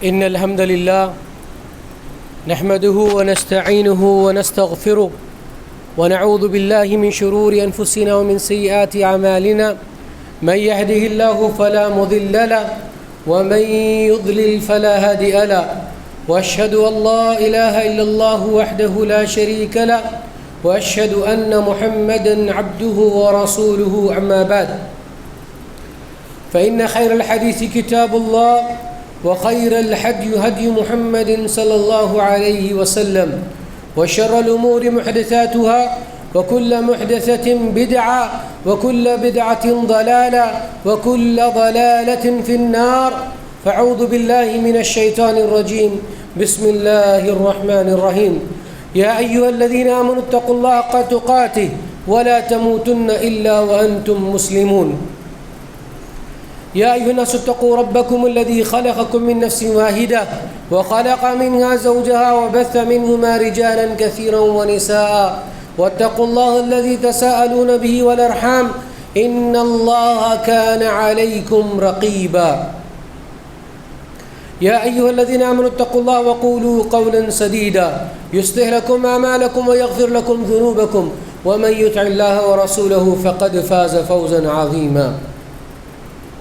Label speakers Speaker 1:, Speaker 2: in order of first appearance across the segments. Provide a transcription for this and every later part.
Speaker 1: إن الحمد لله نحمده ونستعينه ونستغفره ونعوذ بالله من شرور أنفسنا ومن سيئات أعمالنا من يهده الله فلا مضل له ومن يضلل فلا هادي له وأشهد أن لا إله إلا الله وحده لا شريك له وأشهد أن محمدا عبده ورسوله أما بعد فإن خير الحديث كتاب الله وخير الهدي هدي محمد صلى الله عليه وسلم وشر الأمور محدثاتها وكل محدثة بدعة وكل بدعة ضلالة وكل ضلالة في النار فأعوذ بالله من الشيطان الرجيم بسم الله الرحمن الرحيم يا أيها الذين آمنوا اتقوا الله حق تقاته ولا تموتن إلا وأنتم مسلمون يا أيها الناس اتقوا ربكم الذي خلقكم من نفس واحدة وخلق منها زوجها وبث منهما رجالا كثيرا ونساء واتقوا الله الذي تساءلون به والأرحام إن الله كان عليكم رقيبا يا أيها الذين آمنوا اتقوا الله وقولوا قولا سديدا يصلح لكم أعمالكم ويغفر لكم ذنوبكم ومن يطع الله ورسوله فقد فاز فوزا عظيما.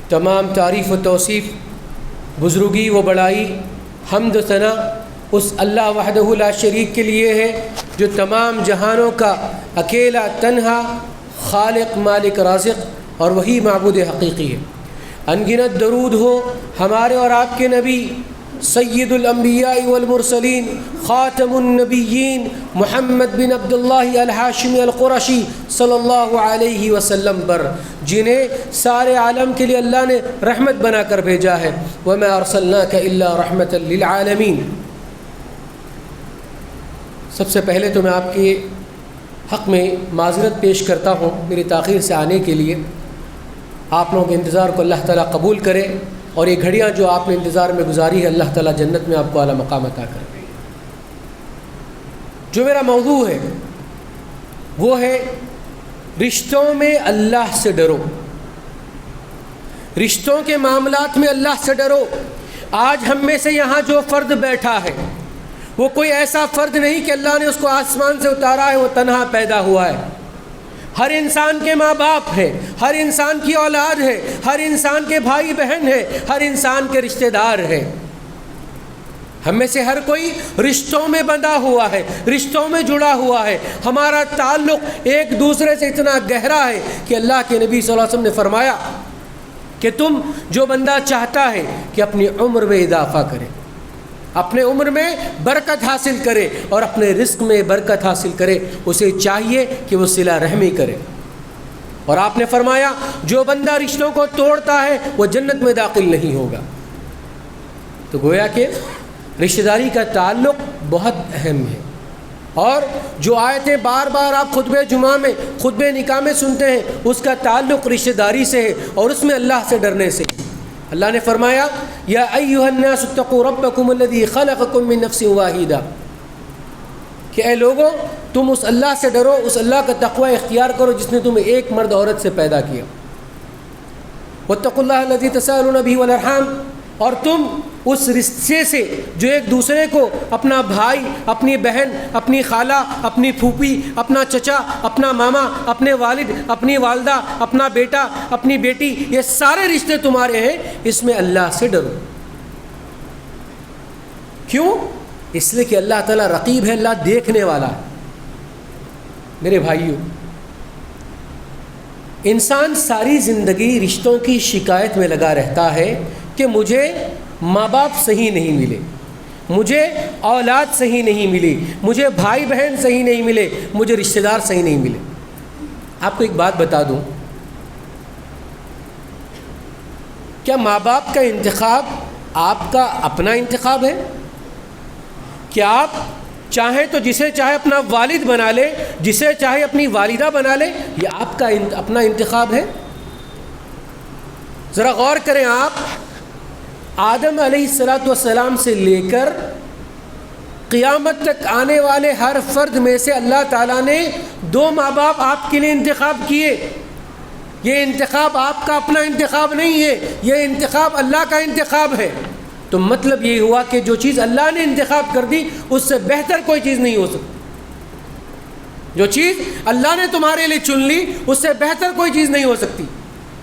Speaker 1: تمام تعریف و توصیف، بزرگی و بڑائی، حمد و ثنا اس اللہ وحدہ لا شریک کے لیے ہے جو تمام جہانوں کا اکیلا تنہا خالق مالک رازق اور وہی معبود حقیقی ہے. انگنت درود ہو ہمارے اور آپ کے نبی سید الانبیاء والمرسلین خاتم النبیین محمد بن عبداللہ الہاشمی القرشی صلی اللہ علیہ وسلم پر، جنہیں سارے عالم کے لیے اللہ نے رحمت بنا کر بھیجا ہے. وما ارسلناک الا رحمتا للعالمین. سب سے پہلے تو میں آپ کے حق میں معذرت پیش کرتا ہوں میری تاخیر سے آنے کے لیے. آپ لوگوں کے انتظار کو اللہ تعالیٰ قبول کرے اور یہ گھڑیاں جو آپ نے انتظار میں گزاری ہے اللہ تعالیٰ جنت میں آپ کو اعلیٰ مقام عطا کرے. جو میرا موضوع ہے وہ ہے رشتوں میں اللہ سے ڈرو، رشتوں کے معاملات میں اللہ سے ڈرو. آج ہم میں سے یہاں جو فرد بیٹھا ہے وہ کوئی ایسا فرد نہیں کہ اللہ نے اس کو آسمان سے اتارا ہے، وہ تنہا پیدا ہوا ہے. ہر انسان کے ماں باپ ہیں، ہر انسان کی اولاد ہے، ہر انسان کے بھائی بہن ہیں، ہر انسان کے رشتہ دار ہیں. ہم میں سے ہر کوئی رشتوں میں بندھا ہوا ہے، رشتوں میں جڑا ہوا ہے. ہمارا تعلق ایک دوسرے سے اتنا گہرا ہے کہ اللہ کے نبی صلی اللہ علیہ وسلم نے فرمایا کہ تم جو بندہ چاہتا ہے کہ اپنی عمر میں اضافہ کرے، اپنے عمر میں برکت حاصل کرے اور اپنے رزق میں برکت حاصل کرے، اسے چاہیے کہ وہ صلہ رحمی کرے. اور آپ نے فرمایا جو بندہ رشتوں کو توڑتا ہے وہ جنت میں داخل نہیں ہوگا. تو گویا کہ رشتہ داری کا تعلق بہت اہم ہے. اور جو آیتیں بار بار آپ خطبہ جمعہ میں خطبہ نکاح میں سنتے ہیں اس کا تعلق رشتہ داری سے ہے اور اس میں اللہ سے ڈرنے سے. اللہ نے فرمایا یا ایھا الناس اتقوا ربکم الذی خلقکم من نفس واحدہ، کہ اے لوگوں تم اس اللہ سے ڈرو، اس اللہ کا تقوی اختیار کرو جس نے تمہیں ایک مرد عورت سے پیدا کیا. واتقوا اللہ الذی تساءلون بہ والارحام، اور تم اس رشتے سے جو ایک دوسرے کو اپنا بھائی، اپنی بہن، اپنی خالہ، اپنی پھوپھی، اپنا چچا، اپنا ماما، اپنے والد، اپنی والدہ، اپنا بیٹا، اپنی بیٹی، یہ سارے رشتے تمہارے ہیں، اس میں اللہ سے ڈرو. کیوں؟ اس لیے کہ اللہ تعالیٰ رقیب ہے، اللہ دیکھنے والا ہے. میرے بھائیوں، انسان ساری زندگی رشتوں کی شکایت میں لگا رہتا ہے کہ مجھے ماں باپ صحیح نہیں ملے، مجھے اولاد صحیح نہیں ملی، مجھے بھائی بہن صحیح نہیں ملے، مجھے رشتہ دار صحیح نہیں ملے. آپ کو ایک بات بتا دوں، کیا ماں باپ کا انتخاب آپ کا اپنا انتخاب ہے؟ کیا آپ چاہیں تو جسے چاہے اپنا والد بنا لے، جسے چاہے اپنی والدہ بنا لے، یہ آپ کا اپنا انتخاب ہے؟ ذرا غور کریں. آپ آدم علیہ السلام سے لے کر قیامت تک آنے والے ہر فرد میں سے اللہ تعالیٰ نے دو ماں باپ آپ کے لیے انتخاب کیے. یہ انتخاب آپ کا اپنا انتخاب نہیں ہے، یہ انتخاب اللہ کا انتخاب ہے. تو مطلب یہ ہوا کہ جو چیز اللہ نے انتخاب کر دی اس سے بہتر کوئی چیز نہیں ہو سکتی. جو چیز اللہ نے تمہارے لیے چن لی اس سے بہتر کوئی چیز نہیں ہو سکتی،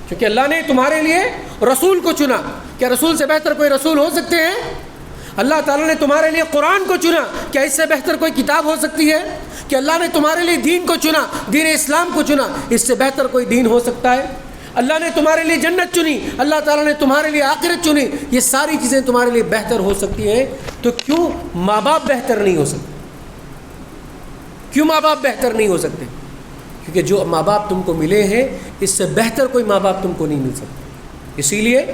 Speaker 1: کیونکہ اللہ نے تمہارے لیے رسول کو چنا. کیا رسول سے بہتر کوئی رسول ہو سکتے ہیں؟ اللہ تعالیٰ نے تمہارے لیے قرآن کو چنا، کیا اس سے بہتر کوئی کتاب ہو سکتی ہے؟ کہ اللہ نے تمہارے لیے دین کو چنا، دین اسلام کو چنا، اس سے بہتر کوئی دین ہو سکتا ہے؟ اللہ نے تمہارے لیے جنت چنی، اللہ تعالیٰ نے تمہارے لیے آخرت چنی، یہ ساری چیزیں تمہارے لیے بہتر ہو سکتی ہیں. تو کیوں ماں باپ بہتر نہیں ہو سکتے؟ کیوں ماں باپ بہتر نہیں ہو سکتے؟ کیونکہ جو ماں باپ تم کو ملے ہیں اس سے بہتر کوئی ماں باپ تم کو نہیں مل سکتا. اسی لیے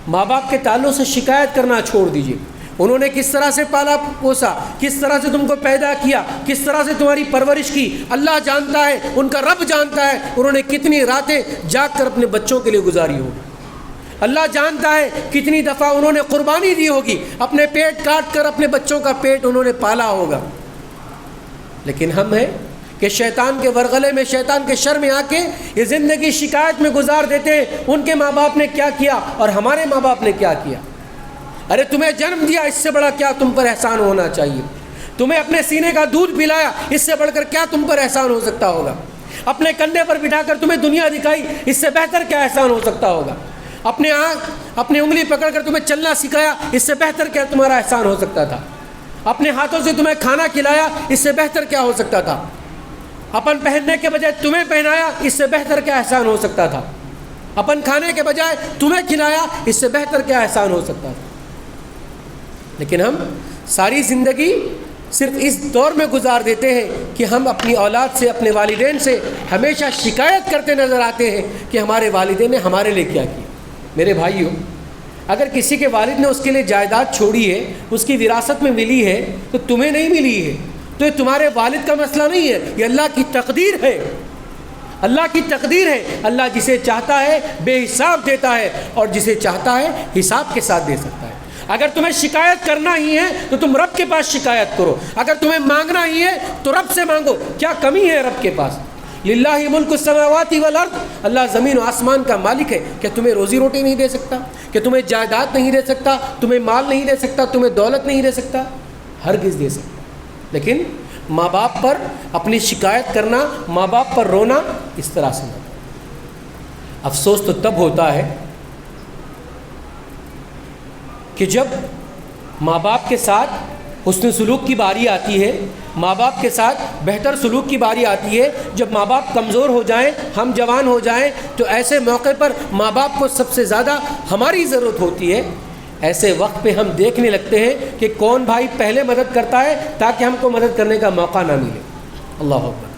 Speaker 1: ماں باپ کے تعلق سے شکایت کرنا چھوڑ دیجیے. انہوں نے کس طرح سے پالا پوسا، کس طرح سے تم کو پیدا کیا، کس طرح سے تمہاری پرورش کی، اللہ جانتا ہے، ان کا رب جانتا ہے انہوں نے کتنی راتیں جاگ کر اپنے بچوں کے لیے گزاری ہوگی. اللہ جانتا ہے کتنی دفعہ انہوں نے قربانی دی ہوگی، اپنے پیٹ کاٹ کر اپنے بچوں کا پیٹ انہوں نے پالا ہوگا. لیکن ہم ہیں کہ شیطان کے ورغلے میں، شیطان کے شر میں آ کے یہ زندگی شکایت میں گزار دیتے ہیں ان کے ماں باپ نے کیا کیا اور ہمارے ماں باپ نے کیا کیا. ارے تمہیں جنم دیا، اس سے بڑا کیا تم پر احسان ہونا چاہیے؟ تمہیں اپنے سینے کا دودھ پلایا، اس سے بڑھ کر کیا تم پر احسان ہو سکتا ہوگا؟ اپنے کندھے پر بٹھا کر تمہیں دنیا دکھائی، اس سے بہتر کیا احسان ہو سکتا ہوگا؟ اپنے اپنی انگلی پکڑ کر تمہیں چلنا سکھایا، اس سے بہتر کیا تمہارا احسان ہو سکتا تھا؟ اپنے ہاتھوں سے تمہیں کھانا کھلایا، اس سے بہتر کیا ہو سکتا تھا؟ اپن پہننے کے بجائے تمہیں پہنایا، اس سے بہتر کیا احسان ہو سکتا تھا؟ اپن کھانے کے بجائے تمہیں کھلایا، اس سے بہتر کیا احسان ہو سکتا تھا؟ لیکن ہم ساری زندگی صرف اس دور میں گزار دیتے ہیں کہ ہم اپنی اولاد سے، اپنے والدین سے ہمیشہ شکایت کرتے نظر آتے ہیں کہ ہمارے والدین نے ہمارے لیے کیا کیا. میرے بھائیوں، اگر کسی کے والد نے اس کے لیے جائیداد چھوڑی ہے، اس کی وراثت میں ملی ہے، تو تمہیں نہیں ملی ہے، تو یہ تمہارے والد کا مسئلہ نہیں ہے، یہ اللہ کی تقدیر ہے. اللہ کی تقدیر ہے. اللہ جسے چاہتا ہے بے حساب دیتا ہے اور جسے چاہتا ہے حساب کے ساتھ دے سکتا ہے. اگر تمہیں شکایت کرنا ہی ہے تو تم رب کے پاس شکایت کرو. اگر تمہیں مانگنا ہی ہے تو رب سے مانگو. کیا کمی ہے رب کے پاس؟ للہ ملک السماوات والارض، اللہ زمین و آسمان کا مالک ہے. کیا تمہیں روزی روٹی نہیں دے سکتا؟ کہ تمہیں جائیداد نہیں دے سکتا؟ تمہیں مال نہیں دے سکتا؟ تمہیں دولت نہیں دے سکتا؟ ہرگز دے سکتا. لیکن ماں باپ پر اپنی شکایت کرنا، ماں باپ پر رونا اس طرح سے نہ. افسوس تو تب ہوتا ہے کہ جب ماں باپ کے ساتھ حسن سلوک کی باری آتی ہے، ماں باپ کے ساتھ بہتر سلوک کی باری آتی ہے. جب ماں باپ کمزور ہو جائیں، ہم جوان ہو جائیں، تو ایسے موقع پر ماں باپ کو سب سے زیادہ ہماری ضرورت ہوتی ہے. ایسے وقت پہ ہم دیکھنے لگتے ہیں کہ کون بھائی پہلے مدد کرتا ہے تاکہ ہم کو مدد کرنے کا موقع نہ ملے. اللہ اکبر.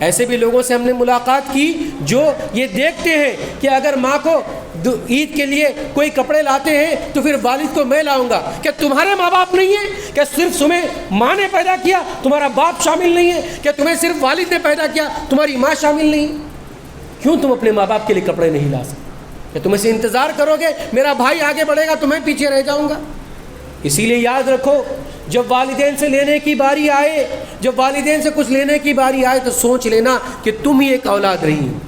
Speaker 1: ایسے بھی لوگوں سے ہم نے ملاقات کی جو یہ دیکھتے ہیں کہ اگر ماں کو عید کے لیے کوئی کپڑے لاتے ہیں تو پھر والد کو میں لاؤں گا. کیا تمہارے ماں باپ نہیں ہیں؟ کیا صرف تمہیں ماں نے پیدا کیا، تمہارا باپ شامل نہیں ہے؟ کیا تمہیں صرف والد نے پیدا کیا، تمہاری ماں شامل نہیں؟ کیوں تم اپنے ماں باپ کے لیے کپڑے نہیں لا سکتے؟ کیا تم اسے انتظار کرو گے میرا بھائی آگے بڑھے گا تو میں پیچھے رہ جاؤں گا؟ اسی لیے یاد رکھو، جب والدین سے لینے کی باری آئے، جب والدین سے کچھ لینے کی باری آئے تو سوچ لینا کہ تم ہی ایک اولاد رہی ہو.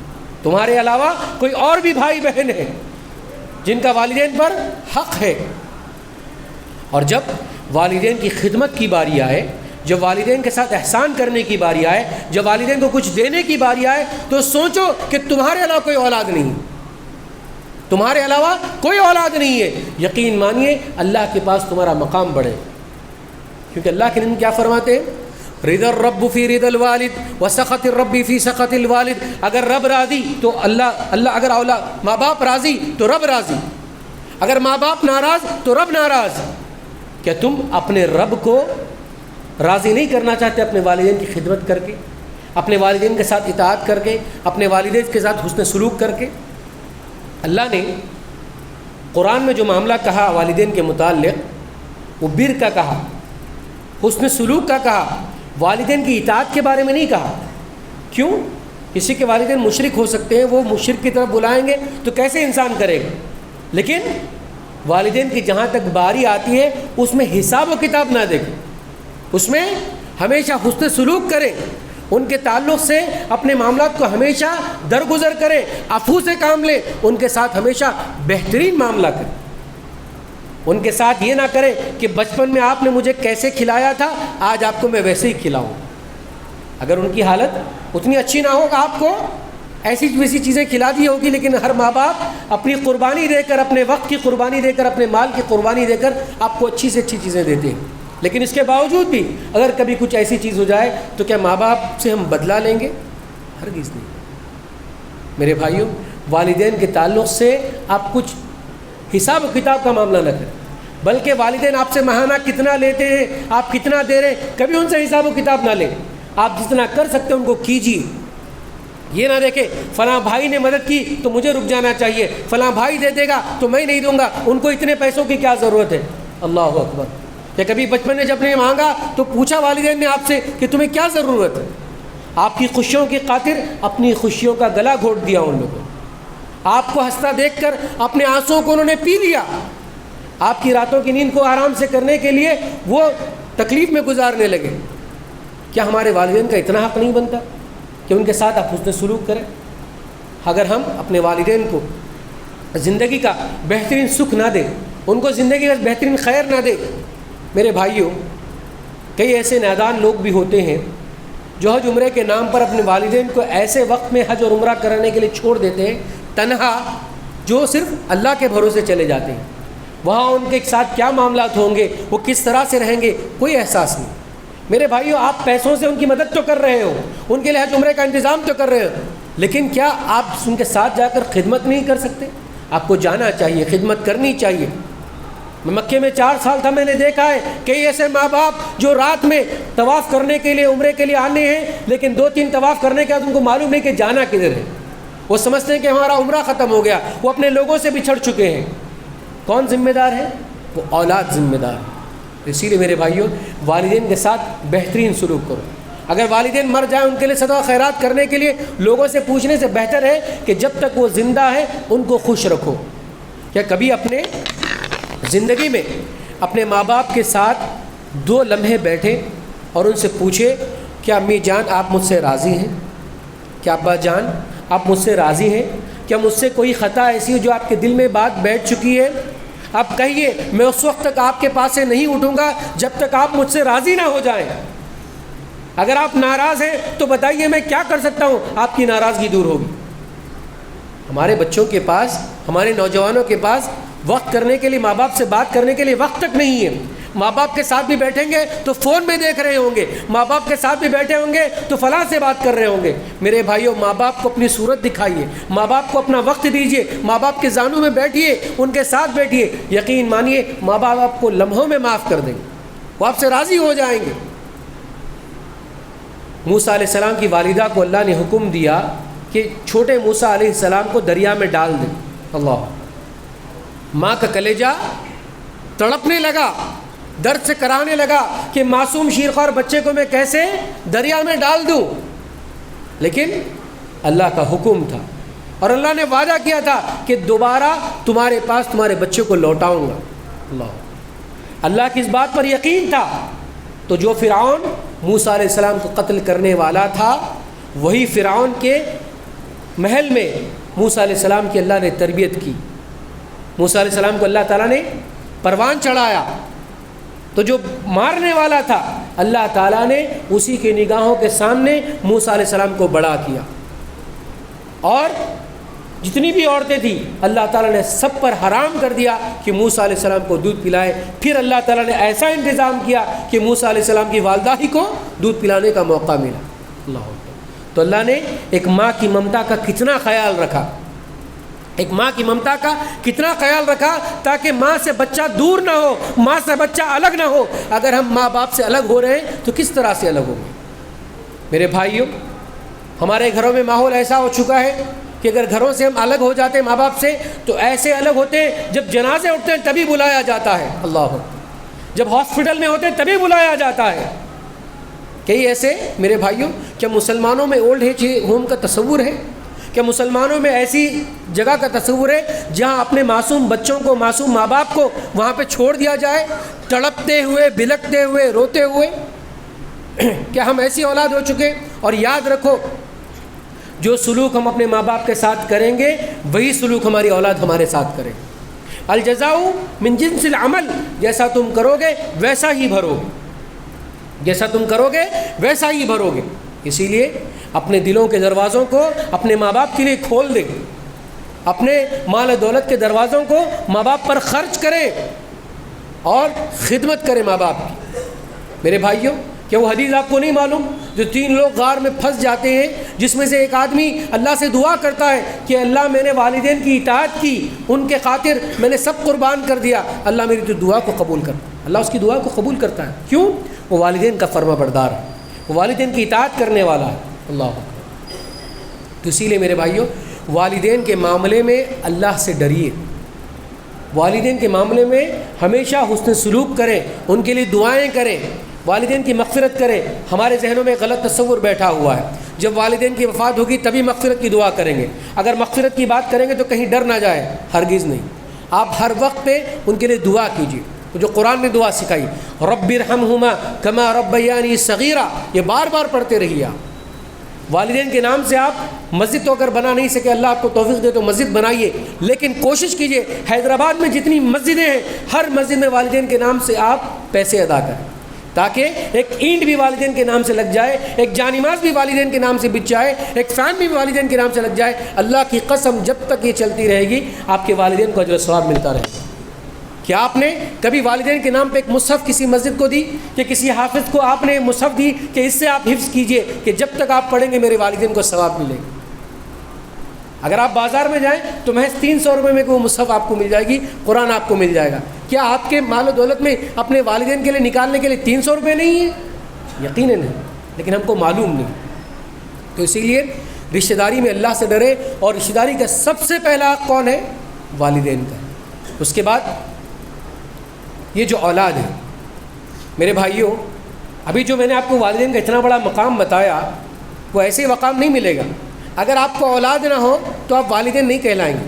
Speaker 1: تمہارے علاوہ کوئی اور بھی بھائی بہن ہیں جن کا والدین پر حق ہے. اور جب والدین کی خدمت کی باری آئے، جب والدین کے ساتھ احسان کرنے کی باری آئے، جب والدین کو کچھ دینے کی باری آئے تو سوچو کہ تمہارے علاوہ کوئی اولاد نہیں ہے، تمہارے علاوہ کوئی اولاد نہیں ہے. یقین مانیے اللہ کے پاس تمہارا مقام بڑھے. کیونکہ اللہ کے نبی کیا فرماتے ہیں؟ رضا الرب فی رضا الوالد وسخط الرب فی سخط الوالد. اگر رب راضی تو اللہ اگر اولاد ماں باپ راضی تو رب راضی، اگر ماں باپ ناراض تو رب ناراض. کیا تم اپنے رب کو راضی نہیں کرنا چاہتے اپنے والدین کی خدمت کر کے، اپنے والدین کے ساتھ اطاعت کر کے، اپنے والدین کے ساتھ حسن سلوک کر کے؟ اللہ نے قرآن میں جو معاملہ کہا والدین کے متعلق، وہ بر کا کہا، حسن سلوک کا کہا، والدین کی اطاعت کے بارے میں نہیں کہا. کیوں؟ کسی کے والدین مشرک ہو سکتے ہیں، وہ مشرک کی طرف بلائیں گے تو کیسے انسان کرے گا؟ لیکن والدین کی جہاں تک باری آتی ہے اس میں حساب و کتاب نہ دیکھیں، اس میں ہمیشہ حسن سلوک کریں، ان کے تعلق سے اپنے معاملات کو ہمیشہ درگزر کریں، عفو سے کام لیں، ان کے ساتھ ہمیشہ بہترین معاملہ کریں. ان کے ساتھ یہ نہ کریں کہ بچپن میں آپ نے مجھے کیسے کھلایا تھا آج آپ کو میں ویسے ہی کھلاؤں. اگر ان کی حالت اتنی اچھی نہ ہو کہ آپ کو ایسی ویسی چیزیں کھلا دی ہوگی، لیکن ہر ماں باپ اپنی قربانی دے کر، اپنے وقت کی قربانی دے کر، اپنے مال کی قربانی دے کر آپ کو اچھی سے اچھی چیزیں دیتے ہیں. لیکن اس کے باوجود بھی اگر کبھی کچھ ایسی چیز ہو جائے تو کیا ماں باپ سے ہم بدلہ لیں گے؟ ہرگز نہیں. میرے بھائیوں، والدین کے تعلق سے آپ کچھ حساب و کتاب کا معاملہ نہ کریں، بلکہ والدین آپ سے ماہانہ کتنا لیتے ہیں، آپ کتنا دے رہے ہیں، کبھی ان سے حساب و کتاب نہ لیں. آپ جتنا کر سکتے ہیں ان کو کیجیے. یہ نہ دیکھیں فلاں بھائی نے مدد کی تو مجھے رک جانا چاہیے، فلاں بھائی دے دے گا تو میں نہیں دوں گا، ان کو اتنے پیسوں کی کیا ضرورت ہے. اللہ اکبر. کہ کبھی بچپن میں جب نے مانگا تو پوچھا والدین نے آپ سے کہ تمہیں کیا ضرورت ہے؟ آپ کی خوشیوں کی خاطر اپنی خوشیوں کا گلا گھونٹ دیا ان لوگوں. آپ کو ہنستا دیکھ کر اپنے آنسوؤں کو انہوں نے پی لیا. آپ کی راتوں کی نیند کو آرام سے کرنے کے لیے وہ تکلیف میں گزارنے لگے. کیا ہمارے والدین کا اتنا حق نہیں بنتا کہ ان کے ساتھ آپ حسن سلوک کریں؟ اگر ہم اپنے والدین کو زندگی کا بہترین سکھ نہ دیں، ان کو زندگی کا بہترین خیر نہ دیں، میرے بھائیوں، کئی ایسے نادان لوگ بھی ہوتے ہیں جو حج عمرے کے نام پر اپنے والدین کو ایسے وقت میں حج اور عمرہ کرنے کے لیے چھوڑ دیتے ہیں تنہا، جو صرف اللہ کے بھروسے چلے جاتے ہیں. وہاں ان کے ساتھ کیا معاملات ہوں گے، وہ کس طرح سے رہیں گے، کوئی احساس نہیں. میرے بھائیوں، آپ پیسوں سے ان کی مدد تو کر رہے ہو، ان کے لیے حج عمرے کا انتظام تو کر رہے ہو، لیکن کیا آپ ان کے ساتھ جا کر خدمت نہیں کر سکتے؟ آپ کو جانا چاہیے، خدمت کرنی چاہیے. میں مکے میں 4 سال تھا، میں نے دیکھا ہے کئی ایسے ماں باپ جو رات میں طواف کرنے کے لیے، عمرے کے لیے آنے ہیں، لیکن 2-3 طواف کرنے کے بعد ان کو معلوم نہیں کہ جانا کدھر ہے. وہ سمجھتے ہیں کہ ہمارا عمرہ ختم ہو گیا، وہ اپنے لوگوں سے بچھڑ چکے ہیں. کون ذمہ دار ہے؟ وہ اولاد ذمہ دار ہے. اسی لیے میرے بھائیوں، والدین کے ساتھ بہترین سلوک کرو. اگر والدین مر جائیں، ان کے لیے صدقہ خیرات کرنے کے لیے لوگوں سے پوچھنے سے بہتر ہے کہ جب تک وہ زندہ ہے ان کو خوش رکھو. کیا کبھی اپنے زندگی میں اپنے ماں باپ کے ساتھ 2 لمحے بیٹھے اور ان سے پوچھے کیا امی جان آپ مجھ سے راضی ہیں؟ کیا ابا جان آپ مجھ سے راضی ہیں؟ کیا مجھ سے کوئی خطا ایسی ہو جو آپ کے دل میں بات بیٹھ چکی ہے؟ آپ کہیے میں اس وقت تک آپ کے پاس سے نہیں اٹھوں گا جب تک آپ مجھ سے راضی نہ ہو جائیں. اگر آپ ناراض ہیں تو بتائیے میں کیا کر سکتا ہوں، آپ کی ناراضگی دور ہوگی. ہمارے بچوں کے پاس، ہمارے نوجوانوں کے پاس وقت کرنے کے لیے، ماں باپ سے بات کرنے کے لیے وقت تک نہیں ہے. ماں باپ کے ساتھ بھی بیٹھیں گے تو فون میں دیکھ رہے ہوں گے، ماں باپ کے ساتھ بھی بیٹھے ہوں گے تو فلاں سے بات کر رہے ہوں گے. میرے بھائیوں، ماں باپ کو اپنی صورت دکھائیے، ماں باپ کو اپنا وقت دیجیے، ماں باپ کے زانوں میں بیٹھیے، ان کے ساتھ بیٹھیے. یقین مانیے ماں باپ آپ کو لمحوں میں معاف کر دیں گے، وہ آپ سے راضی ہو جائیں گے. موسیٰ علیہ السلام کی والدہ کو اللہ نے حکم دیا کہ چھوٹے موسیٰ علیہ السلام کو دریا میں ڈال دیں. اللہ، ماں کا کلیجہ تڑپنے لگا، درد سے کرانے لگا کہ معصوم شیرخوار بچے کو میں کیسے دریا میں ڈال دوں. لیکن اللہ کا حکم تھا اور اللہ نے وعدہ کیا تھا کہ دوبارہ تمہارے پاس تمہارے بچے کو لوٹاؤں گا. اللہ کی اس بات پر یقین تھا. تو جو فرعون موسیٰ علیہ السلام کو قتل کرنے والا تھا، وہی فرعون کے محل میں موسیٰ علیہ السلام کی اللہ نے تربیت کی. موسیٰ علیہ السلام کو اللہ تعالیٰ نے پروان چڑھایا، تو جو مارنے والا تھا اللہ تعالیٰ نے اسی کی نگاہوں کے سامنے موسیٰ علیہ السلام کو بڑا کیا. اور جتنی بھی عورتیں تھیں اللہ تعالیٰ نے سب پر حرام کر دیا کہ موسیٰ علیہ السلام کو دودھ پلائے. پھر اللہ تعالیٰ نے ایسا انتظام کیا کہ موسیٰ علیہ السلام کی والدہ ہی کو دودھ پلانے کا موقع ملا. اللہ، تو اللہ نے ایک ماں کی ممتا کا کتنا خیال رکھا، ایک ماں کی ممتا کا کتنا خیال رکھا تاکہ ماں سے بچہ دور نہ ہو، ماں سے بچہ الگ نہ ہو. اگر ہم ماں باپ سے الگ ہو رہے ہیں تو کس طرح سے الگ ہوں گے؟ میرے بھائیوں، ہمارے گھروں میں ماحول ایسا ہو چکا ہے کہ اگر گھروں سے ہم الگ ہو جاتے ہیں ماں باپ سے تو ایسے الگ ہوتے ہیں جب جنازے اٹھتے ہیں تبھی بلایا جاتا ہے. اللہ، جب ہاسپٹل میں ہوتے ہیں تبھی بلایا جاتا ہے. کئی ایسے میرے بھائیوں، کیا مسلمانوں میں اولڈ ایج ہوم کا تصور ہے؟ کیا مسلمانوں میں ایسی جگہ کا تصور ہے جہاں اپنے معصوم بچوں کو، معصوم ماں باپ کو وہاں پہ چھوڑ دیا جائے تڑپتے ہوئے، بلکتے ہوئے، روتے ہوئے؟ کیا ہم ایسی اولاد ہو چکے؟ اور یاد رکھو، جو سلوک ہم اپنے ماں باپ کے ساتھ کریں گے وہی سلوک ہماری اولاد ہمارے ساتھ کرے. الجزاء من جنس العمل، جیسا تم کرو گے ویسا ہی بھرو گے، جیسا تم کرو گے ویسا ہی بھرو گے۔ اسی لیے اپنے دلوں کے دروازوں کو اپنے ماں باپ کے لیے کھول دیں، اپنے مال و دولت کے دروازوں کو ماں باپ پر خرچ کریں اور خدمت کریں ماں باپ کی۔ میرے بھائیوں، کیا وہ حدیث آپ کو نہیں معلوم جو 3 لوگ غار میں پھنس جاتے ہیں، جس میں سے ایک آدمی اللہ سے دعا کرتا ہے کہ اللہ میں نے والدین کی اطاعت کی، ان کے خاطر میں نے سب قربان کر دیا، اللہ میری تو دعا کو قبول کر۔ اللہ اس کی دعا کو قبول کرتا ہے، کیوں؟ وہ والدین کا فرما بردار ہے، وہ والدین کی اطاعت کرنے والا ہے۔ اللہ اکبر۔ تو اسی لیے میرے بھائیوں، والدین کے معاملے میں اللہ سے ڈریے، والدین کے معاملے میں ہمیشہ حسن سلوک کریں، ان کے لیے دعائیں کریں، والدین کی مغفرت کریں۔ ہمارے ذہنوں میں غلط تصور بیٹھا ہوا ہے، جب والدین کی وفات ہوگی تبھی مغفرت کی دعا کریں گے، اگر مغفرت کی بات کریں گے تو کہیں ڈر نہ جائے، ہرگز نہیں۔ آپ ہر وقت پہ ان کے لیے دعا کیجیے، جو قرآن نے دعا سکھائی، رب ارحمہما کما ربیانی صغیرا، یہ بار بار پڑھتے رہیے آپ۔ والدین کے نام سے آپ مسجد تو اگر بنا نہیں سکے، اللہ آپ کو توفیق دے تو مسجد بنائیے، لیکن کوشش کیجیے حیدرآباد میں جتنی مسجدیں ہیں ہر مسجد میں والدین کے نام سے آپ پیسے ادا کریں، تاکہ ایک اینٹ بھی والدین کے نام سے لگ جائے، ایک جانماز بھی والدین کے نام سے بچ جائے، ایک فین بھی والدین کے نام سے لگ جائے۔ اللہ کی قسم جب تک یہ چلتی رہے گی آپ کے والدین کو اجر و ثواب ملتا رہے گا۔ کیا آپ نے کبھی والدین کے نام پہ ایک مصحف کسی مسجد کو دی، کہ کسی حافظ کو آپ نے مصحف دی کہ اس سے آپ حفظ کیجئے کہ جب تک آپ پڑھیں گے میرے والدین کو ثواب ملے گا؟ اگر آپ بازار میں جائیں تو محض 300 روپے میں وہ مصحف آپ کو مل جائے گی، قرآن آپ کو مل جائے گا۔ کیا آپ کے مال و دولت میں اپنے والدین کے لیے نکالنے کے لیے 300 روپے نہیں ہیں؟ یقیناً ہے، لیکن ہم کو معلوم نہیں۔ تو اسی لیے رشتہ داری میں اللہ سے ڈرے، اور رشتہ داری کا سب سے پہلا حق کون ہے؟ والدین کا۔ اس کے بعد یہ جو اولاد ہے، میرے بھائیوں، ابھی جو میں نے آپ کو والدین کا اتنا بڑا مقام بتایا، وہ ایسے ہی مقام نہیں ملے گا۔ اگر آپ کو اولاد نہ ہو تو آپ والدین نہیں کہلائیں گے۔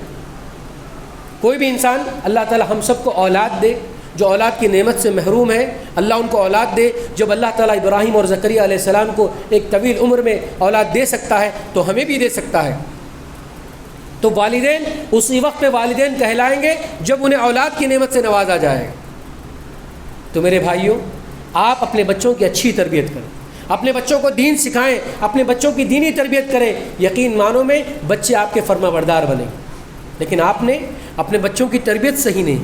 Speaker 1: کوئی بھی انسان، اللہ تعالیٰ ہم سب کو اولاد دے، جو اولاد کی نعمت سے محروم ہے اللہ ان کو اولاد دے۔ جب اللہ تعالیٰ ابراہیم اور زکریا علیہ السلام کو ایک طویل عمر میں اولاد دے سکتا ہے تو ہمیں بھی دے سکتا ہے۔ تو والدین اسی وقت پہ والدین کہلائیں گے جب انہیں اولاد کی نعمت سے نوازا جائے گا۔ تو میرے بھائیوں، آپ اپنے بچوں کی اچھی تربیت کریں، اپنے بچوں کو دین سکھائیں، اپنے بچوں کی دینی تربیت کریں، یقین مانو میں بچے آپ کے فرما بردار بنیں گے۔ لیکن آپ نے اپنے بچوں کی تربیت صحیح نہیں،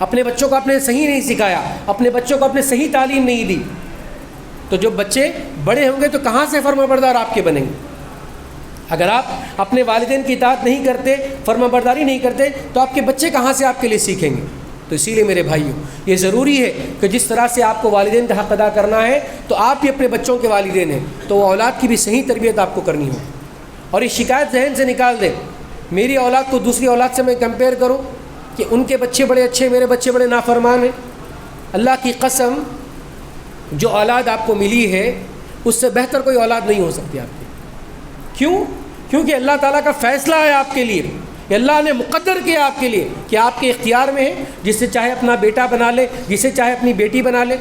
Speaker 1: اپنے بچوں کو آپ نے صحیح نہیں سکھایا، اپنے بچوں کو آپ نے صحیح تعلیم نہیں دی، تو جب بچے بڑے ہوں گے تو کہاں سے فرما بردار آپ کے بنیں گے؟ اگر آپ اپنے والدین کی اطاعت نہیں کرتے، فرما برداری نہیں کرتے، تو آپ کے بچے کہاں سے آپ کے لیے سیکھیں گے؟ تو اسی لیے میرے بھائیوں، یہ ضروری ہے کہ جس طرح سے آپ کو والدین کا حق ادا کرنا ہے تو آپ بھی اپنے بچوں کے والدین ہیں، تو وہ اولاد کی بھی صحیح تربیت آپ کو کرنی ہو۔ اور یہ شکایت ذہن سے نکال دیں، میری اولاد کو دوسری اولاد سے میں کمپیئر کروں کہ ان کے بچے بڑے اچھے، میرے بچے بڑے نافرمان ہیں۔ اللہ کی قسم، جو اولاد آپ کو ملی ہے اس سے بہتر کوئی اولاد نہیں ہو سکتی آپ کی۔ کیوں؟ کیونکہ اللہ تعالیٰ کا فیصلہ ہے آپ کے لیے، اللہ نے مقدر کیا آپ کے لیے کہ آپ کے اختیار میں ہے، جسے چاہے اپنا بیٹا بنا لے، جسے چاہے اپنی بیٹی بنا لے۔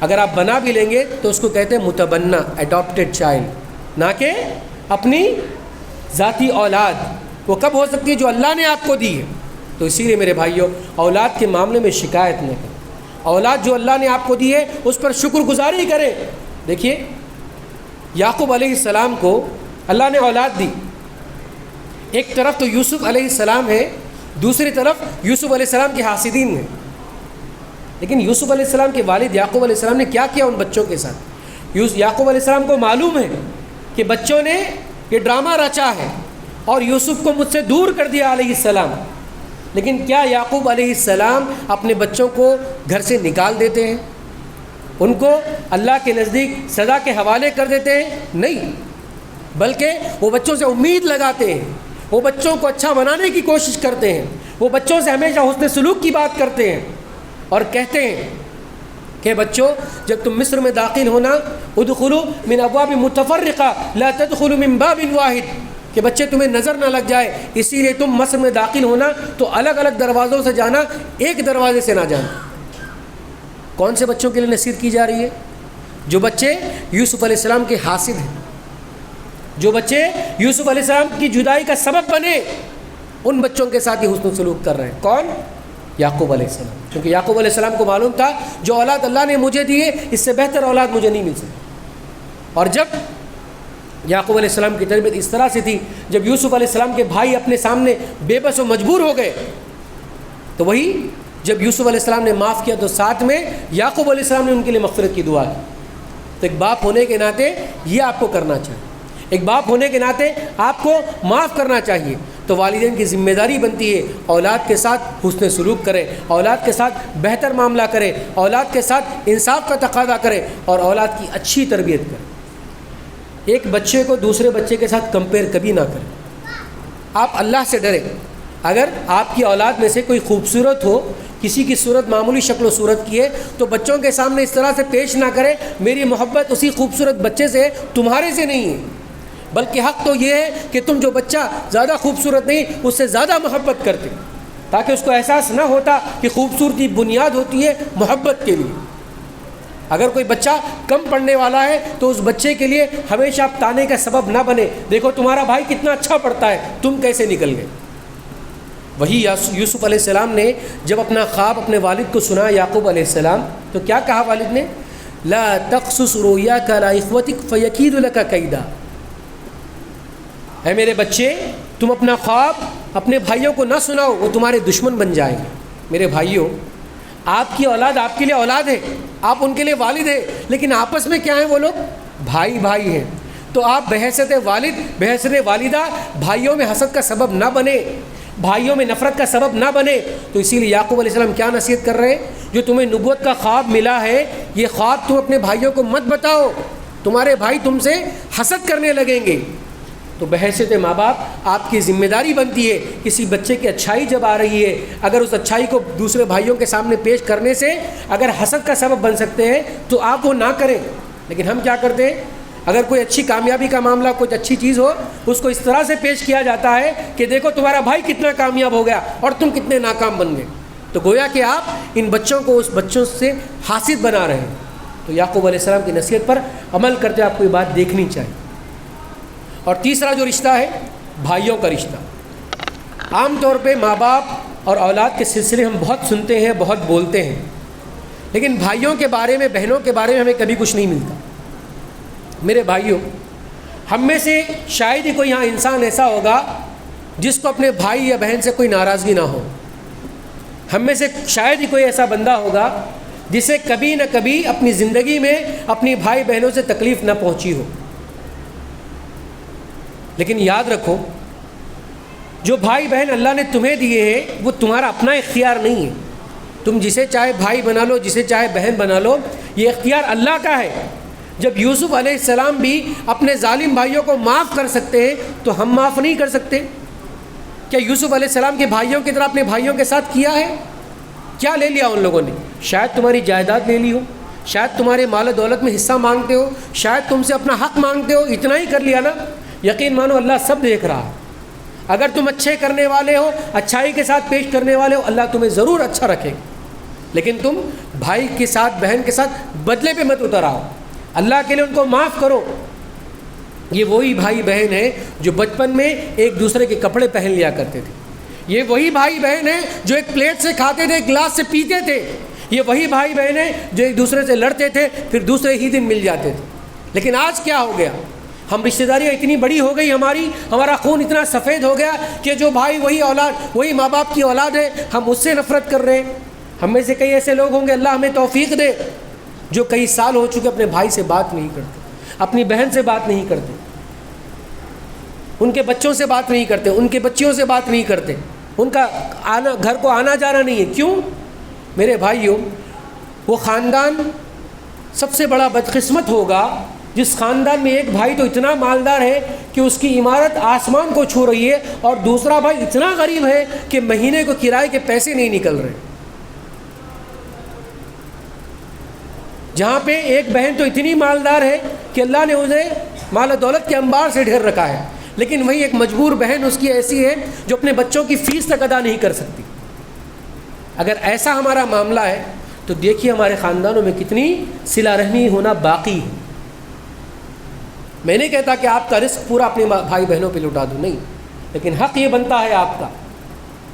Speaker 1: اگر آپ بنا بھی لیں گے تو اس کو کہتے ہیں متبنہ، اڈاپٹیڈ چائلڈ، نہ کہ اپنی ذاتی اولاد۔ وہ کب ہو سکتی ہے؟ جو اللہ نے آپ کو دی ہے۔ تو اسی لیے میرے بھائیوں، اولاد کے معاملے میں شکایت نہ کریں، اولاد جو اللہ نے آپ کو دی ہے اس پر شکر گزاری کریں۔ دیکھیے، یعقوب علیہ السلام کو اللہ نے اولاد دی، ایک طرف تو یوسف علیہ السلام ہے، دوسری طرف یوسف علیہ السلام کے حاسدین ہیں۔ لیکن یوسف علیہ السلام کے والد یعقوب علیہ السلام نے کیا کیا ان بچوں کے ساتھ؟ یعقوب علیہ السلام کو معلوم ہے کہ بچوں نے یہ ڈرامہ رچا ہے اور یوسف کو مجھ سے دور کر دیا علیہ السلام، لیکن کیا یعقوب علیہ السلام اپنے بچوں کو گھر سے نکال دیتے ہیں؟ ان کو اللہ کے نزدیک سزا کے حوالے کر دیتے ہیں؟ نہیں، بلکہ وہ بچوں سے امید لگاتے ہیں، وہ بچوں کو اچھا بنانے کی کوشش کرتے ہیں، وہ بچوں سے ہمیشہ حسن سلوک کی بات کرتے ہیں اور کہتے ہیں کہ بچوں، جب تم مصر میں داخل ہونا، ادخلوا من ابواب متفرقہ لا تدخلوا من باب واحد، کہ بچے تمہیں نظر نہ لگ جائے، اسی لیے تم مصر میں داخل ہونا تو الگ الگ دروازوں سے جانا، ایک دروازے سے نہ جانا۔ کون سے بچوں کے لیے نصیحت کی جا رہی ہے؟ جو بچے یوسف علیہ السلام کے حاسد ہیں، جو بچے یوسف علیہ السلام کی جدائی کا سبب بنے، ان بچوں کے ساتھ یہ حسن سلوک کر رہے ہیں۔ کون؟ یعقوب علیہ السلام، کیونکہ یعقوب علیہ السلام کو معلوم تھا جو اولاد اللہ نے مجھے دی ہے اس سے بہتر اولاد مجھے نہیں مل سکتی۔ اور جب یعقوب علیہ السلام کی تربیت اس طرح سے تھی، جب یوسف علیہ السلام کے بھائی اپنے سامنے بے بس و مجبور ہو گئے تو وہی جب یوسف علیہ السلام نے معاف کیا تو ساتھ میں یعقوب علیہ السلام نے ان کے لیے مغفرت کی دعا کی۔ تو ایک باپ ہونے کے ناطے یہ آپ کو کرنا چاہیے، ایک باپ ہونے کے ناطے آپ کو معاف کرنا چاہیے۔ تو والدین کی ذمہ داری بنتی ہے اولاد کے ساتھ حسن سلوک کرے، اولاد کے ساتھ بہتر معاملہ کرے، اولاد کے ساتھ انصاف کا تقاضا کرے اور اولاد کی اچھی تربیت کرے۔ ایک بچے کو دوسرے بچے کے ساتھ کمپیئر کبھی نہ کریں۔ آپ اللہ سے ڈریں، اگر آپ کی اولاد میں سے کوئی خوبصورت ہو، کسی کی صورت معمولی شکل و صورت کی ہے تو بچوں کے سامنے اس طرح سے پیش نہ کرے میری محبت اسی خوبصورت بچے سے ہے، تمہارے سے نہیں ہے، بلکہ حق تو یہ ہے کہ تم جو بچہ زیادہ خوبصورت نہیں اس سے زیادہ محبت کرتے، تاکہ اس کو احساس نہ ہوتا کہ خوبصورتی بنیاد ہوتی ہے محبت کے لیے۔ اگر کوئی بچہ کم پڑھنے والا ہے تو اس بچے کے لیے ہمیشہ آپ تانے کا سبب نہ بنے، دیکھو تمہارا بھائی کتنا اچھا پڑھتا ہے، تم کیسے نکل گئے۔ وہی یوسف علیہ السلام نے جب اپنا خواب اپنے والد کو سنا یعقوب علیہ السلام تو کیا کہا والد نے؟ لا تقصص رؤیاک علی اخوتک فیکید لک کیدا، اے میرے بچے تم اپنا خواب اپنے بھائیوں کو نہ سناؤ، وہ تمہارے دشمن بن جائیں گے۔ میرے بھائیوں، آپ کی اولاد آپ کے لیے اولاد ہے، آپ ان کے لیے والد ہیں، لیکن آپس میں کیا ہیں وہ لوگ؟ بھائی بھائی ہیں۔ تو آپ بحیثیت والد بحیثیت والدہ بھائیوں میں حسد کا سبب نہ بنے، بھائیوں میں نفرت کا سبب نہ بنے۔ تو اسی لیے یعقوب علیہ السلام کیا نصیحت کر رہے ہیں؟ جو تمہیں نبوت کا خواب ملا ہے یہ خواب تم اپنے بھائیوں کو مت بتاؤ، تمہارے بھائی تم سے حسد کرنے لگیں گے۔ تو بحیثیت ماں باپ آپ کی ذمہ داری بنتی ہے، کسی بچے کی اچھائی جب آ رہی ہے اگر اس اچھائی کو دوسرے بھائیوں کے سامنے پیش کرنے سے اگر حسد کا سبب بن سکتے ہیں تو آپ وہ نہ کریں۔ لیکن ہم کیا کرتے ہیں؟ اگر کوئی اچھی کامیابی کا معاملہ، کوئی اچھی چیز ہو، اس کو اس طرح سے پیش کیا جاتا ہے کہ دیکھو تمہارا بھائی کتنا کامیاب ہو گیا اور تم کتنے ناکام بن گئے، تو گویا کہ آپ ان بچوں کو اس بچوں سے حاسد بنا رہے ہیں۔ تو یعقوب علیہ السلام کی نصیحت پر عمل کرتے آپ کو یہ بات دیکھنی چاہیے۔ اور تیسرا جو رشتہ ہے بھائیوں کا رشتہ، عام طور پہ ماں باپ اور اولاد کے سلسلے ہم بہت سنتے ہیں، بہت بولتے ہیں، لیکن بھائیوں کے بارے میں، بہنوں کے بارے میں ہمیں کبھی کچھ نہیں ملتا۔ میرے بھائیوں، ہم میں سے شاید ہی کوئی یہاں انسان ایسا ہوگا جس کو اپنے بھائی یا بہن سے کوئی ناراضگی نہ ہو۔ ہم میں سے شاید ہی کوئی ایسا بندہ ہوگا جسے کبھی نہ کبھی اپنی زندگی میں اپنی بھائی بہنوں سے تکلیف نہ پہنچی ہو۔ لیکن یاد رکھو، جو بھائی بہن اللہ نے تمہیں دیے ہیں وہ تمہارا اپنا اختیار نہیں ہے۔ تم جسے چاہے بھائی بنا لو، جسے چاہے بہن بنا لو، یہ اختیار اللہ کا ہے۔ جب یوسف علیہ السلام بھی اپنے ظالم بھائیوں کو معاف کر سکتے ہیں تو ہم معاف نہیں کر سکتے؟ کیا یوسف علیہ السلام کے بھائیوں کی طرح اپنے بھائیوں کے ساتھ کیا ہے؟ کیا لے لیا ان لوگوں نے؟ شاید تمہاری جائیداد لے لی ہو، شاید تمہارے مال و دولت میں حصہ مانگتے ہو، شاید تم سے اپنا حق مانگتے ہو، اتنا ہی کر لیا نا؟ یقین مانو اللہ سب دیکھ رہا ہے۔ اگر تم اچھے کرنے والے ہو، اچھائی کے ساتھ پیش کرنے والے ہو، اللہ تمہیں ضرور اچھا رکھے گا، لیکن تم بھائی کے ساتھ، بہن کے ساتھ بدلے پہ مت اتر آؤ، اللہ کے لیے ان کو معاف کرو۔ یہ وہی بھائی بہن ہیں جو بچپن میں ایک دوسرے کے کپڑے پہن لیا کرتے تھے، یہ وہی بھائی بہن ہیں جو ایک پلیٹ سے کھاتے تھے، ایک گلاس سے پیتے تھے، یہ وہی بھائی بہن ہیں جو ایک دوسرے سے لڑتے تھے پھر دوسرے ہی دن مل جاتے تھے۔ لیکن آج کیا ہو گیا؟ ہم رشتہ داریاں اتنی بڑی ہو گئی، ہمارا خون اتنا سفید ہو گیا کہ جو بھائی وہی اولاد، وہی ماں باپ کی اولاد ہے، ہم اس سے نفرت کر رہے ہیں۔ ہم میں سے کئی ایسے لوگ ہوں گے، اللہ ہمیں توفیق دے، جو کئی سال ہو چکے اپنے بھائی سے بات نہیں کرتے، اپنی بہن سے بات نہیں کرتے، ان کے بچوں سے بات نہیں کرتے، ان کے بچیوں سے بات نہیں کرتے، ان کا گھر کو آنا جانا نہیں ہے۔ کیوں؟ میرے بھائیوں، وہ خاندان سب سے بڑا بدقسمت ہوگا جس خاندان میں ایک بھائی تو اتنا مالدار ہے کہ اس کی عمارت آسمان کو چھو رہی ہے اور دوسرا بھائی اتنا غریب ہے کہ مہینے کو کرائے کے پیسے نہیں نکل رہے۔ جہاں پہ ایک بہن تو اتنی مالدار ہے کہ اللہ نے اسے مال و دولت کے انبار سے ڈھیر رکھا ہے، لیکن وہی ایک مجبور بہن اس کی ایسی ہے جو اپنے بچوں کی فیس تک ادا نہیں کر سکتی۔ اگر ایسا ہمارا معاملہ ہے تو دیکھیے ہمارے خاندانوں میں کتنی صلہ رحمی ہونا باقی ہے۔ میں نہیں کہتا کہ آپ کا رزق پورا اپنے بھائی بہنوں پہ لٹا دو، نہیں، لیکن حق یہ بنتا ہے آپ کا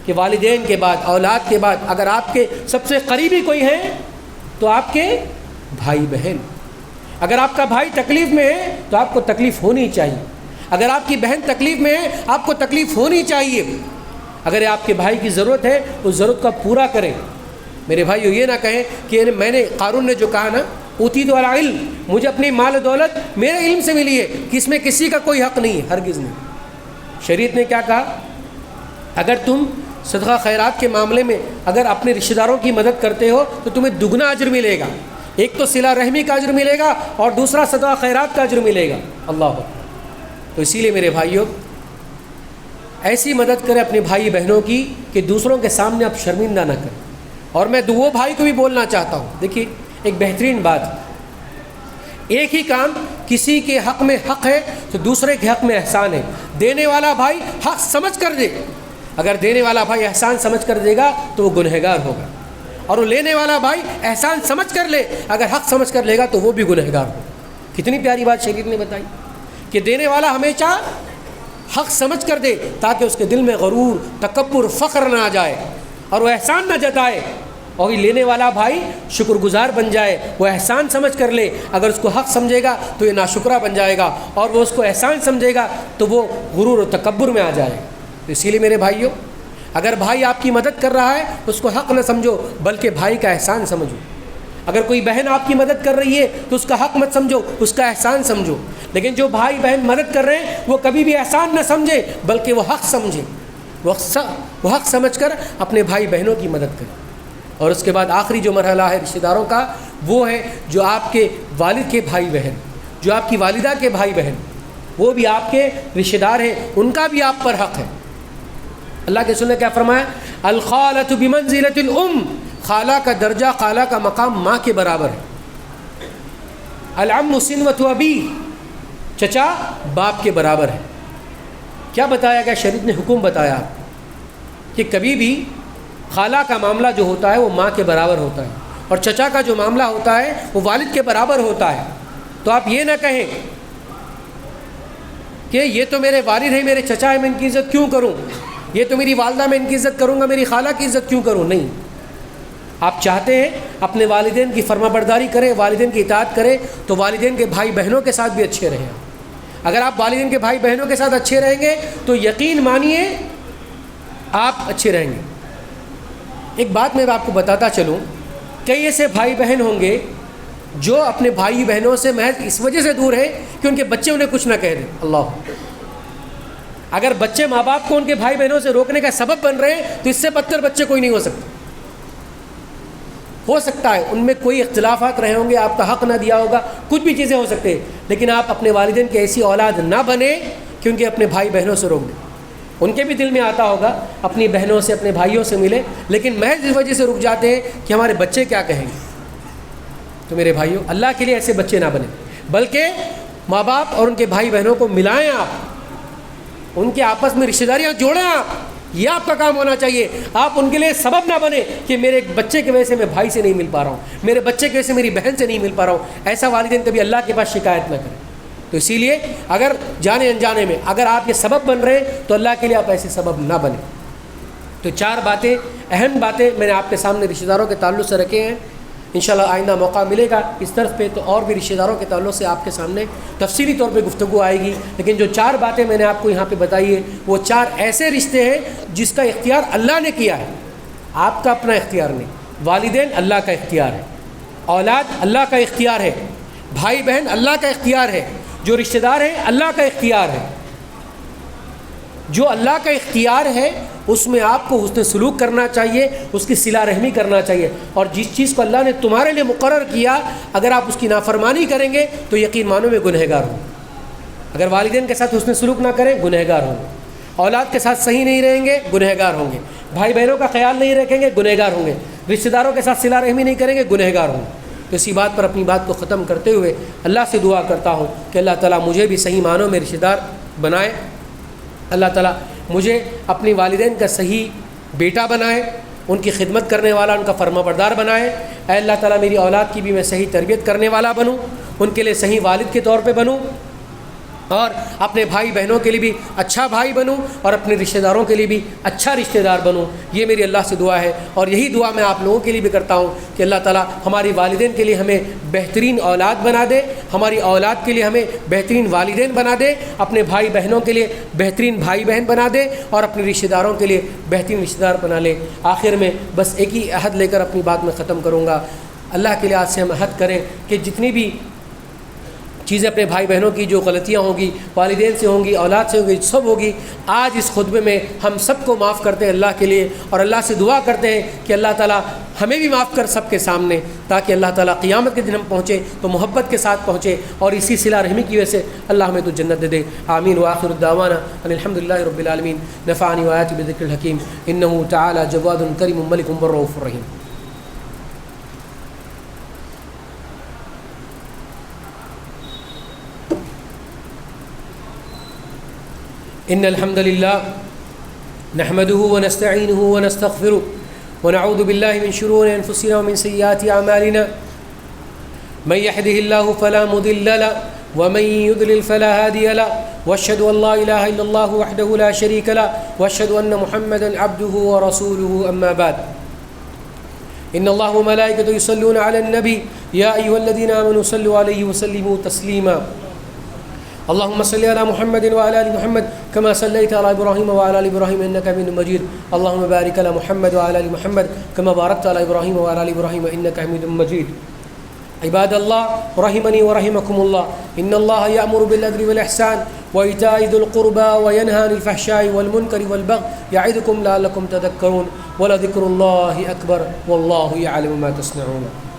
Speaker 1: کہ والدین کے بعد، اولاد کے بعد اگر آپ کے سب سے قریبی کوئی ہیں تو آپ کے بھائی بہن. اگر آپ کا بھائی تکلیف میں ہے تو آپ کو تکلیف ہونی چاہیے. اگر آپ کی بہن تکلیف میں ہے آپ کو تکلیف ہونی چاہیے. اگر آپ کے بھائی کی ضرورت ہے اس ضرورت کو پورا کریں. میرے بھائیو یہ نہ کہیں کہ میں نے، قارون نے جو کہا نا اوتیت علی علم، مجھے اپنی مال و دولت میرے علم سے ملی ہے کہ اس میں کسی کا کوئی حق نہیں ہے. ہرگز نہیں. شریعت نے کیا کہا؟ اگر تم صدقہ خیرات کے معاملے میں اگر اپنے رشتہ داروں کی مدد کرتے ہو تو تمہیں دگنا اجر ملے گا. ایک تو صلہ رحمی کا اجر ملے گا اور دوسرا صدقہ خیرات کا اجر ملے گا. اللہ اکبر. تو اسی لیے میرے بھائیوں ایسی مدد کریں اپنے بھائی بہنوں کی کہ دوسروں کے سامنے آپ شرمندہ نہ کریں. اور میں وہ بھائی کو بھی بولنا چاہتا ہوں، دیکھیے ایک بہترین بات، ایک ہی کام، کسی کے حق میں حق ہے تو دوسرے کے حق میں احسان ہے. دینے والا بھائی حق سمجھ کر دے. اگر دینے والا بھائی احسان سمجھ کر دے گا تو وہ گنہگار ہوگا، اور وہ لینے والا بھائی احسان سمجھ کر لے، اگر حق سمجھ کر لے گا تو وہ بھی گنہگار ہوگا. کتنی پیاری بات شریعت نے بتائی کہ دینے والا ہمیشہ حق سمجھ کر دے تاکہ اس کے دل میں غرور، تکبر، فخر نہ آ جائے اور وہ احسان نہ جتائے. اور لینے والا بھائی شکر گزار بن جائے، وہ احسان سمجھ کر لے. اگر اس کو حق سمجھے گا تو یہ ناشکرہ بن جائے گا، اور وہ اس کو احسان سمجھے گا تو وہ غرور و تکبر میں آ جائے. تو اسی لیے میرے بھائیوں اگر بھائی آپ کی مدد کر رہا ہے اس کو حق نہ سمجھو بلکہ بھائی کا احسان سمجھو. اگر کوئی بہن آپ کی مدد کر رہی ہے تو اس کا حق مت سمجھو، اس کا احسان سمجھو. لیکن جو بھائی بہن مدد کر رہے ہیں وہ کبھی بھی احسان نہ سمجھے بلکہ وہ حق سمجھے. وہ حق سمجھ کر اپنے بھائی بہنوں کی مدد کریں. اور اس کے بعد آخری جو مرحلہ ہے رشتہ داروں کا وہ ہے جو آپ کے والد کے بھائی بہن، جو آپ کی والدہ کے بھائی بہن، وہ بھی آپ کے رشتہ دار ہیں، ان کا بھی آپ پر حق ہے. اللہ کے رسول نے کیا فرمایا؟ الخالۃ بمنزلۃ الام، خالہ کا درجہ، خالہ کا مقام ماں کے برابر ہے. العم سنوۃ ابی، چچا باپ کے برابر ہے. کیا بتایا گیا؟ شریعت نے حکم بتایا کہ کبھی بھی خالہ کا معاملہ جو ہوتا ہے وہ ماں کے برابر ہوتا ہے، اور چچا کا جو معاملہ ہوتا ہے وہ والد کے برابر ہوتا ہے. تو آپ یہ نہ کہیں کہ یہ تو میرے والد ہیں، میرے چچا ہیں، میں ان کی عزت کیوں کروں، یہ تو میری والدہ، میں ان کی عزت کروں گا، میری خالہ کی عزت کیوں کروں. نہیں، آپ چاہتے ہیں اپنے والدین کی فرما برداری کریں، والدین کی اطاعت کریں تو والدین کے بھائی بہنوں کے ساتھ بھی اچھے رہیں. اگر آپ والدین کے بھائی بہنوں کے ساتھ اچھے رہیں گے تو یقین مانیے آپ اچھے رہیں گے. ایک بات میں آپ کو بتاتا چلوں، کئی ایسے بھائی بہن ہوں گے جو اپنے بھائی بہنوں سے محض اس وجہ سے دور ہیں کہ ان کے بچے انہیں کچھ نہ کہہ دیں. اللہ، اگر بچے ماں باپ کو ان کے بھائی بہنوں سے روکنے کا سبب بن رہے ہیں تو اس سے بدتر بچے کوئی نہیں ہو سکتے. ہو سکتا ہے ان میں کوئی اختلافات رہے ہوں گے، آپ کا حق نہ دیا ہوگا، کچھ بھی چیزیں ہو سکتے ہیں، لیکن آپ اپنے والدین کی ایسی اولاد نہ بنیں کہ ان کے اپنے بھائی بہنوں سے روک دیں. ان کے بھی دل میں آتا ہوگا اپنی بہنوں سے، اپنے بھائیوں سے ملے، لیکن محض اس وجہ سے رک جاتے ہیں کہ ہمارے بچے کیا کہیں گے. تو میرے بھائیوں اللہ کے لیے ایسے بچے نہ بنیں، بلکہ ماں باپ اور ان کے بھائی بہنوں کو ملائیں، آپ ان کے آپس میں رشتہ داریاں جوڑیں. آپ یہ آپ کا کام ہونا چاہیے. آپ ان کے لیے سبب نہ بنے کہ میرے بچے کی وجہ سے میں بھائی سے نہیں مل پا رہا ہوں، میرے بچے کی وجہ سے میری بہن سے نہیں مل پا رہا ہوں. ایسا والدین کبھی اللہ کے پاس شکایت نہ کریں. تو اسی لیے اگر جانے انجانے میں اگر آپ یہ سبب بن رہے ہیں تو اللہ کے لیے آپ ایسے سبب نہ بنیں. تو 4 باتیں، اہم باتیں میں نے آپ کے سامنے رشتہ داروں کے تعلق سے رکھے ہیں. انشاءاللہ آئندہ موقع ملے گا اس طرف پہ تو اور بھی رشتہ داروں کے تعلق سے آپ کے سامنے تفصیلی طور پہ گفتگو آئے گی. لیکن جو 4 باتیں میں نے آپ کو یہاں پہ بتائی ہے وہ 4 ایسے رشتے ہیں جس کا اختیار اللہ نے کیا ہے، آپ کا اپنا اختیار نہیں. والدین اللہ کا اختیار ہے، اولاد اللہ کا اختیار ہے، بھائی بہن اللہ کا اختیار ہے، جو رشتہ دار ہیں اللہ کا اختیار ہے. جو اللہ کا اختیار ہے اس میں آپ کو حسن سلوک کرنا چاہیے، اس کی صلہ رحمی کرنا چاہیے. اور جس چیز کو اللہ نے تمہارے لیے مقرر کیا اگر آپ اس کی نافرمانی کریں گے تو یقین مانو میں گنہگار ہوں. اگر والدین کے ساتھ حسن سلوک نہ کریں گنہگار ہوں گے، اولاد کے ساتھ صحیح نہیں رہیں گے گنہگار ہوں گے، بھائی بہنوں کا خیال نہیں رکھیں گے گنہگار ہوں گے، رشتہ داروں کے ساتھ صلہ رحمی نہیں کریں گے گنہگار ہوں گے. تو اسی بات پر اپنی بات کو ختم کرتے ہوئے اللہ سے دعا کرتا ہوں کہ اللہ تعالیٰ مجھے بھی صحیح معنوں میں رشتہ دار بنائے. اللہ تعالیٰ مجھے اپنی والدین کا صحیح بیٹا بنائے، ان کی خدمت کرنے والا، ان کا فرما بردار بنائے. اے اللہ تعالیٰ میری اولاد کی بھی میں صحیح تربیت کرنے والا بنوں، ان کے لیے صحیح والد کے طور پہ بنوں. اور اپنے بھائی بہنوں کے لیے بھی اچھا بھائی بنوں اور اپنے رشتہ داروں کے لیے بھی اچھا رشتہ دار بنوں. یہ میری اللہ سے دعا ہے, اور یہی دعا میں آپ لوگوں کے لیے بھی کرتا ہوں کہ اللہ تعالیٰ ہماری والدین کے لیے ہمیں بہترین اولاد بنا دے, ہماری اولاد کے لیے ہمیں بہترین والدین بنا دے, اپنے بھائی بہنوں کے لیے بہترین بھائی بہن بنا دے, اور اپنے رشتہ داروں کے لیے بہترین رشتہ دار بنا لے. آخر میں بس ایک ہی عہد لے کر اپنی بات میں ختم کروں گا. اللہ کے لیے آج سے ہم عہد کریں کہ جتنی بھی چیزیں اپنے بھائی بہنوں کی جو غلطیاں ہوں گی, والدین سے ہوں گی, اولاد سے ہوں گی, سب ہوگی, آج اس خطبے میں ہم سب کو معاف کرتے ہیں اللہ کے لیے, اور اللہ سے دعا کرتے ہیں کہ اللہ تعالیٰ ہمیں بھی معاف کر سب کے سامنے, تاکہ اللہ تعالیٰ قیامت کے دن ہم پہنچے تو محبت کے ساتھ پہنچے, اور اسی صلہ رحمی کی وجہ سے اللہ ہمیں تو جنت دے دے. آمین. وآخر الدعوانا ان الحمد للہ رب العالمین. نفعنی وآیاتی بذکر الحکیم انہ تعالی جواد کریم ملک رؤوف رحیم. إن الحمد لله نحمده ونستعينه ونستغفره ونعوذ بالله من شرور أنفسنا ومن سيئات أعمالنا من يهده الله فلا مضل له ومن يضلل فلا هادي له وأشهد أن لا إله إلا الله وحده لا شريك له وأشهد أن محمدا عبده ورسوله أما بعد إن الله وملائكته يصلون على النبي يا أيها الذين آمنوا صلوا عليه وسلموا تسليما اللهم صل على محمد وعلى ال محمد كما صليت على ابراهيم وعلى ال ابراهيم انك حميد مجيد اللهم بارك على محمد وعلى ال محمد كما باركت على ابراهيم وعلى ال ابراهيم انك حميد مجيد. عباد الله رحمني ورحمكم الله, ان الله يأمر بالعدل والاحسان وايتاء ذي القربى وينهى عن الفحشاء والمنكر والبغي يعظكم لعلكم تذكرون ولذكر الله اكبر والله يعلم ما تصنعون.